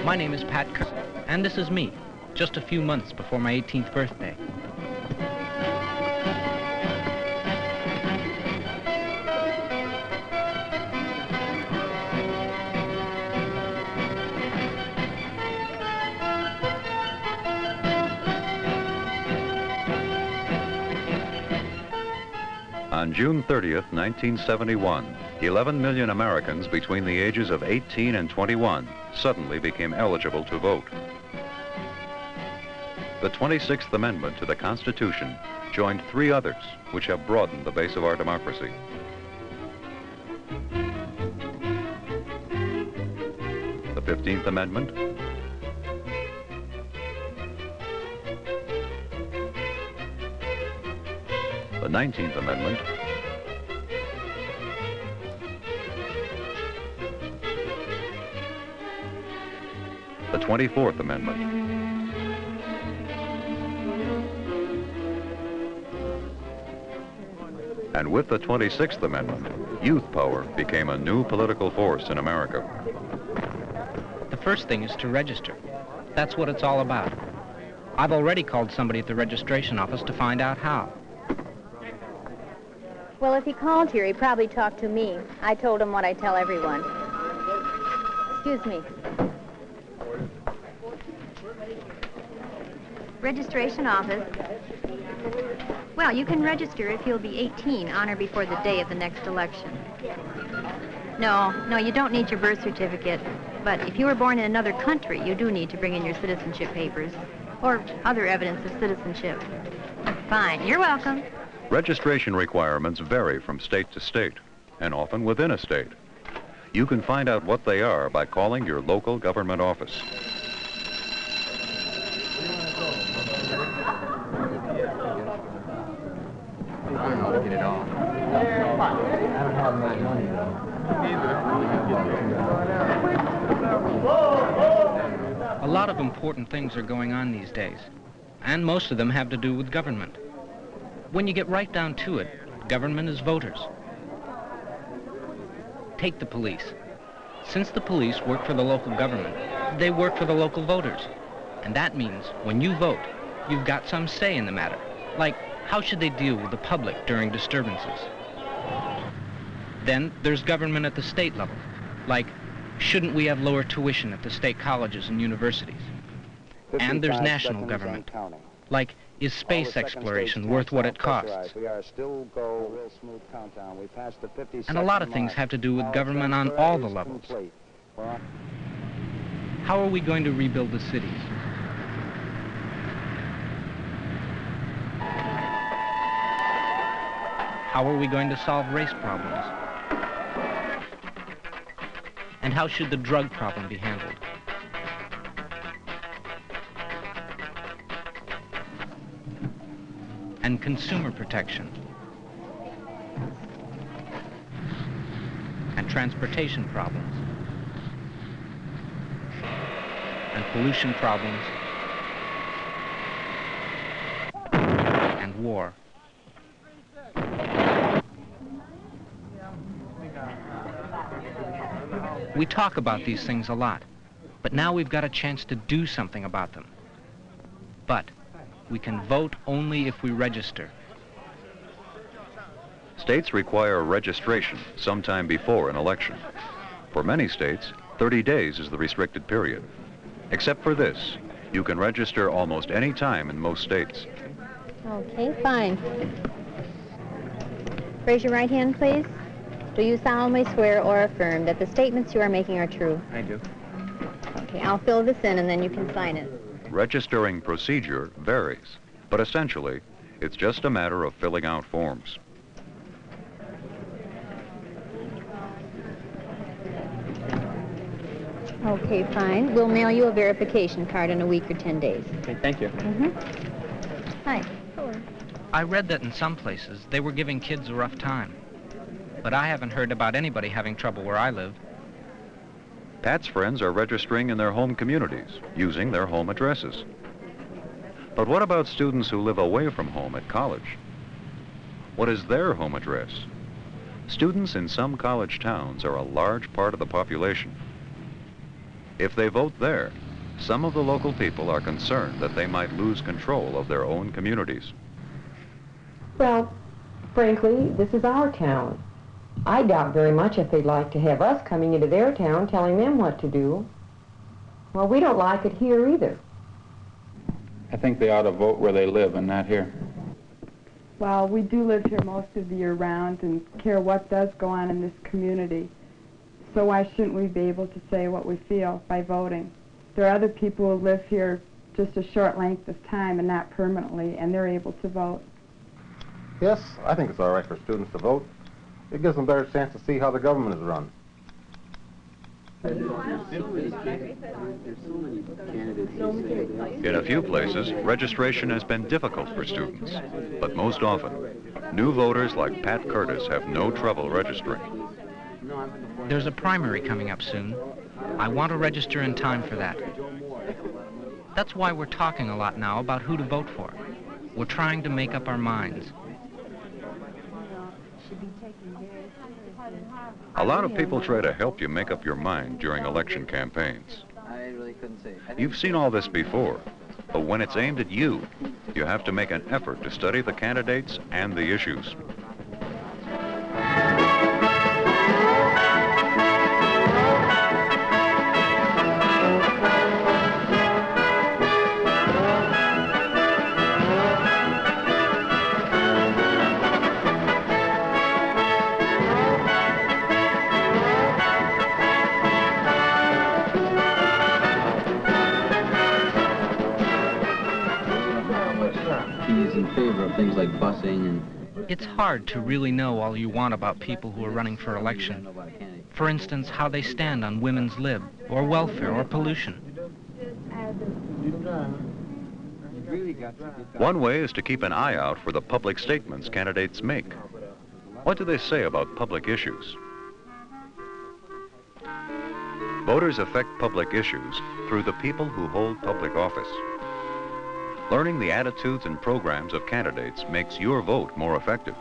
My name is Pat Kirk, and this is me, just a few months before my 18th birthday. On June 30th, 1971, 11 million Americans between the ages of 18 and 21 suddenly became eligible to vote. The 26th Amendment to the Constitution joined 3 others, which have broadened the base of our democracy. The 15th Amendment, the 19th Amendment, the 24th Amendment, and with the 26th Amendment, youth power became a new political force in America. The first thing is to register. That's what it's all about. I've already called somebody at the registration office to find out how. Well, if he called here, he probably talked to me. I told him what I tell everyone. Excuse me. Registration office. Well, you can register if you'll be 18 on or before the day of the next election. No, you don't need your birth certificate. But if you were born in another country, you do need to bring in your citizenship papers or other evidence of citizenship. Fine, you're welcome. Registration requirements vary from state to state, and often within a state. You can find out what they are by calling your local government office. I don't know to get it all. I don't have much money, though. A lot of important things are going on these days, and most of them have to do with government. When you get right down to it, government is voters. Take the police. Since the police work for the local government, they work for the local voters. And that means when you vote, you've got some say in the matter. Like, how should they deal with the public during disturbances? Then there's government at the state level. Like, shouldn't we have lower tuition at the state colleges and universities? And there's national government. Like, is space exploration worth what it costs? And a lot of things have to do with government on all the levels. How are we going to rebuild the cities? How are we going to solve race problems? And how should the drug problem be handled? And consumer protection, and transportation problems, and pollution problems, and war. We talk about these things a lot, but now we've got a chance to do something about them. But we can vote only if we register. States require registration sometime before an election. For many states, 30 days is the restricted period. Except for this, you can register almost any time in most states. Okay, fine. Raise your right hand, please. Do you solemnly swear or affirm that the statements you are making are true? I do. Okay, I'll fill this in and then you can sign it. Registering procedure varies, but essentially, it's just a matter of filling out forms. Okay, fine. We'll mail you a verification card in a week or 10 days. Okay, thank you. Hi. I read that in some places they were giving kids a rough time. But I haven't heard about anybody having trouble where I live. Pat's friends are registering in their home communities, using their home addresses. But what about students who live away from home at college? What is their home address? Students in some college towns are a large part of the population. If they vote there, some of the local people are concerned that they might lose control of their own communities. Well, frankly, this is our town. I doubt very much if they'd like to have us coming into their town telling them what to do. Well, we don't like it here either. I think they ought to vote where they live and not here. Well, we do live here most of the year round and care what does go on in this community. So why shouldn't we be able to say what we feel by voting? There are other people who live here just a short length of time and not permanently, and they're able to vote. Yes, I think it's all right for students to vote. It gives them a better chance to see how the government is run. In a few places, registration has been difficult for students, but most often, new voters like Pat Curtis have no trouble registering. There's a primary coming up soon. I want to register in time for that. That's why we're talking a lot now about who to vote for. We're trying to make up our minds. A lot of people try to help you make up your mind during election campaigns. I really couldn't say. You've seen all this before, but when it's aimed at you, you have to make an effort to study the candidates and the issues. In favor of things like busing and... It's hard to really know all you want about people who are running for election. For instance, how they stand on women's lib, or welfare, or pollution. One way is to keep an eye out for the public statements candidates make. What do they say about public issues? Voters affect public issues through the people who hold public office. Learning the attitudes and programs of candidates makes your vote more effective.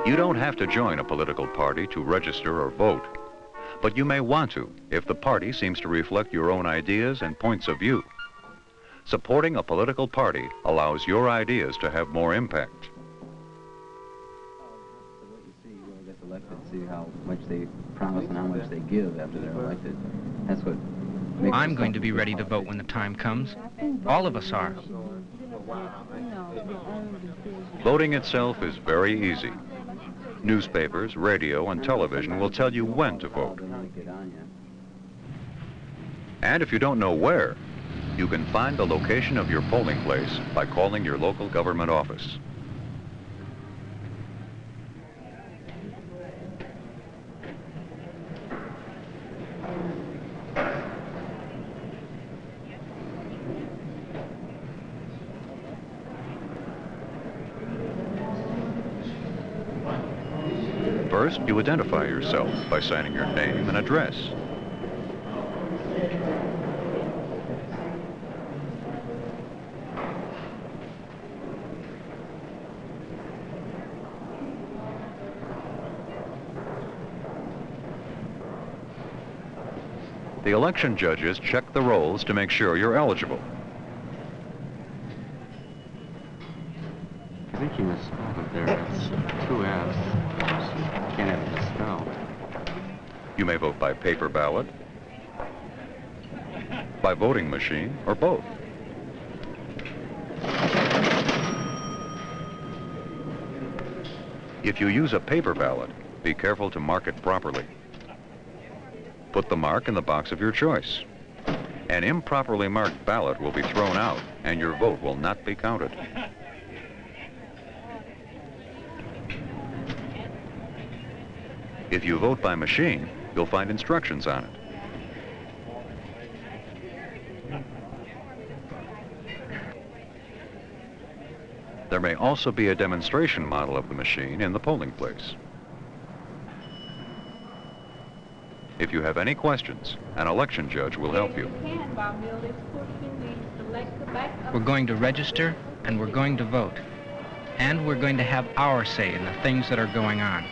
You don't have to join a political party to register or vote, but you may want to if the party seems to reflect your own ideas and points of view. Supporting a political party allows your ideas to have more impact. What you see, whoever gets elected, see how much they promise and how much they give after they're elected. That's what makes I'm going to be ready to vote when the time comes. All of us are. Voting itself is very easy. Newspapers, radio, and television will tell you when to vote. And if you don't know where, you can find the location of your polling place by calling your local government office. First, you identify yourself by signing your name and address. The election judges check the rolls to make sure you're eligible. I think you misspelled it there. It's two F's. Can't have it misspelled. You may vote by paper ballot, by voting machine, or both. If you use a paper ballot, be careful to mark it properly. Put the mark in the box of your choice. An improperly marked ballot will be thrown out and your vote will not be counted. If you vote by machine, you'll find instructions on it. There may also be a demonstration model of the machine in the polling place. If you have any questions, an election judge will help you. We're going to register and we're going to vote. And we're going to have our say in the things that are going on.